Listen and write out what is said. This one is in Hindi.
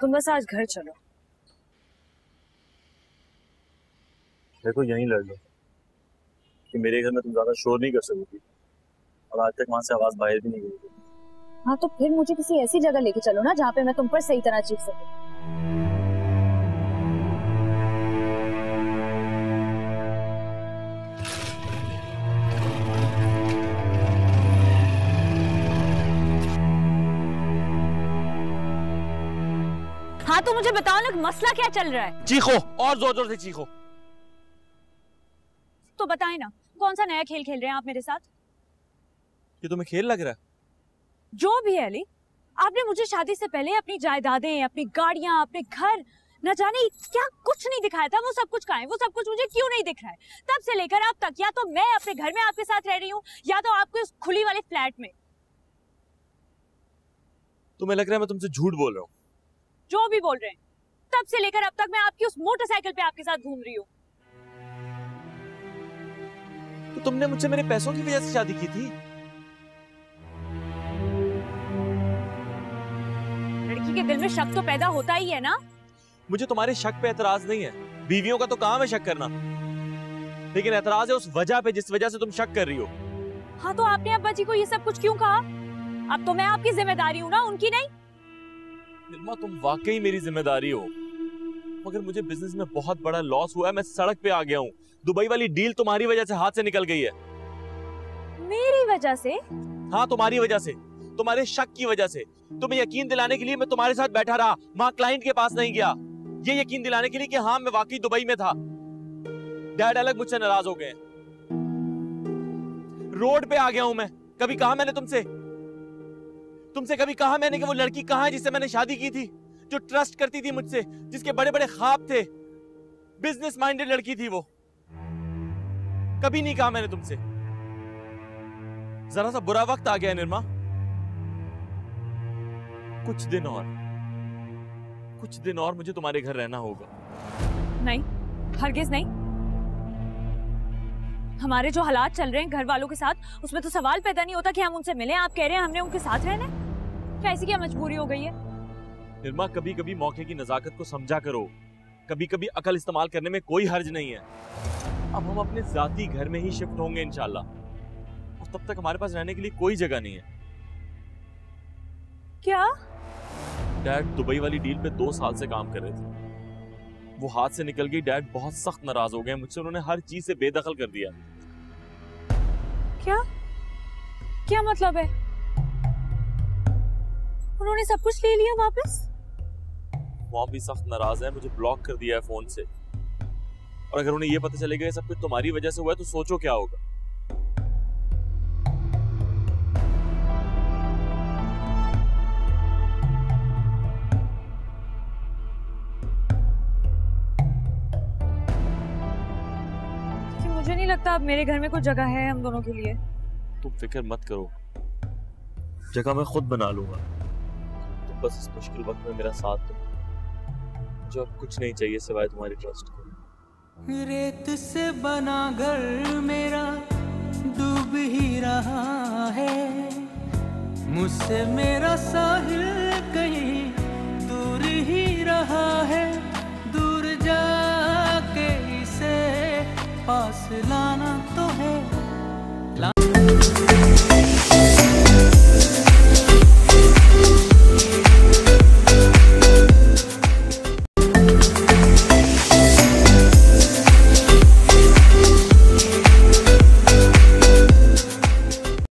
तुम बस आज घर चलो। देखो यहीं लड़ लो कि मेरे घर में तुम ज्यादा शोर नहीं कर सकोगी, और आज तक वहां से आवाज बाहर भी नहीं गई। हाँ तो फिर मुझे किसी ऐसी जगह लेके चलो ना जहाँ पे मैं तुम पर सही तरह चीख सकूं। हाँ तो मुझे बताओ ना मसला क्या चल रहा है। चीखो और जोर जोर से चीखो। तो बताएं ना कौन सा नया खेल खेल रहे हैं आप मेरे साथ। ये तुम्हें खेल लग रहा है? जो भी है अली, आपने मुझे शादी से पहले अपनी जायदादें, अपनी गाड़ियां, अपने घर, न जाने क्या कुछ नहीं दिखाया था। वो सब कुछ कहाँ है? वो सब कुछ मुझे क्यों नहीं दिख रहा है? तब से लेकर अब तक या तो मैं अपने घर में आपके साथ रह रही हूँ या तो आपके उस खुली वाले फ्लैट में। तुम्हें लग रहा है मैं तुमसे झूठ बोल रहा हूँ? जो भी बोल रहे हैं, तब से लेकर अब तक मैं आपकी उस मोटरसाइकिल पे आपके साथ घूम रही हूँ। तो तुमने मुझसे मेरे पैसों की वजह से शादी की थी? लड़की के दिल में शक तो पैदा होता ही है ना। मुझे तुम्हारे शक पे एतराज नहीं है, बीवियों का तो काम है शक करना, लेकिन एतराज है उस वजह पे जिस वजह से तुम शक कर रही हो। हाँ तो आपने अब्बा जी को ये सब कुछ क्यों कहा? अब तो मैं आपकी जिम्मेदारी हूँ ना, उनकी नहीं। निर्मा तुम वाकई मेरी जिम्मेदारी हो, मगर मुझे बिजनेस में बहुत बड़ा लॉस हुआ है, मैं सड़क पे आ गया हूँ। दुबई वाली डील तुम्हारी वजह से हाथ से निकल गई है। मेरी वजह से? हाँ तुम्हारी वजह से, तुम्हारे शक की वजह से। तुम्हें यकीन दिलाने के लिए मैं तुम्हारे साथ बैठा रहा, वहां क्लाइंट के पास नहीं गया, ये यकीन दिलाने के लिए कि हाँ मैं वाकई दुबई में था। डैड अलग मुझसे नाराज हो गए, रोड पे आ गया हूं मैं। कभी कहा मैंने तुमसे कभी कहा मैंने कि वो लड़की कहां है जिससे मैंने शादी की थी, जो ट्रस्ट करती थी मुझसे, जिसके बड़े बड़े ख्वाब थे, बिजनेस माइंडेड लड़की थी वो? कभी नहीं कहा मैंने तुमसे। जरा सा बुरा वक्त आ गया निर्मा, कुछ दिन और मुझे तुम्हारे घर रहना होगा। नहीं, हरगिज नहीं। हमारे जो हालात चल रहे हैं घर वालों के साथ, उसमें तो सवाल पैदा नहीं होता कि हम उनसे मिलें। आप कह रहे हैं हमने उनके साथ रहना है? क्या ऐसी क्या मजबूरी हो गई है? निर्मा कभी कभी मौके की नजाकत को समझा करो, कभी कभी अकल इस्तेमाल करने में कोई हर्ज नहीं है। अब हम अपने जाती घर में ही शिफ्ट होंगे इंशाल्लाह, और तब तक हमारे पास रहने के लिए कोई जगह नहीं है। क्या? डैड दुबई वाली डील पे 2 साल से काम कर रहे थे, वो हाथ से निकल गई। डैड बहुत सख्त नाराज हो गए मुझसे, उन्होंने हर चीज से बेदखल कर दिया। क्या क्या मतलब है? उन्होंने सब कुछ ले लिया वापस? मॉम भी सख्त नाराज है, मुझे ब्लॉक कर दिया है फोन से। और अगर उन्हें ये पता चलेगा सब कुछ तुम्हारी वजह से हुआ है तो सोचो क्या होगा। मुझे नहीं लगता अब मेरे घर में कोई जगह है हम दोनों के लिए। तुम फिक्र मत करो, जगह मैं खुद बना लूंगा। तुम बस इस मुश्किल वक्त में मेरा साथ दो, मुझे अब कुछ नहीं चाहिए सिवाय तुम्हारी ट्रस्ट को। रेत से बना घर मेरा डूब ही रहा है, मुझसे मेरा साहिल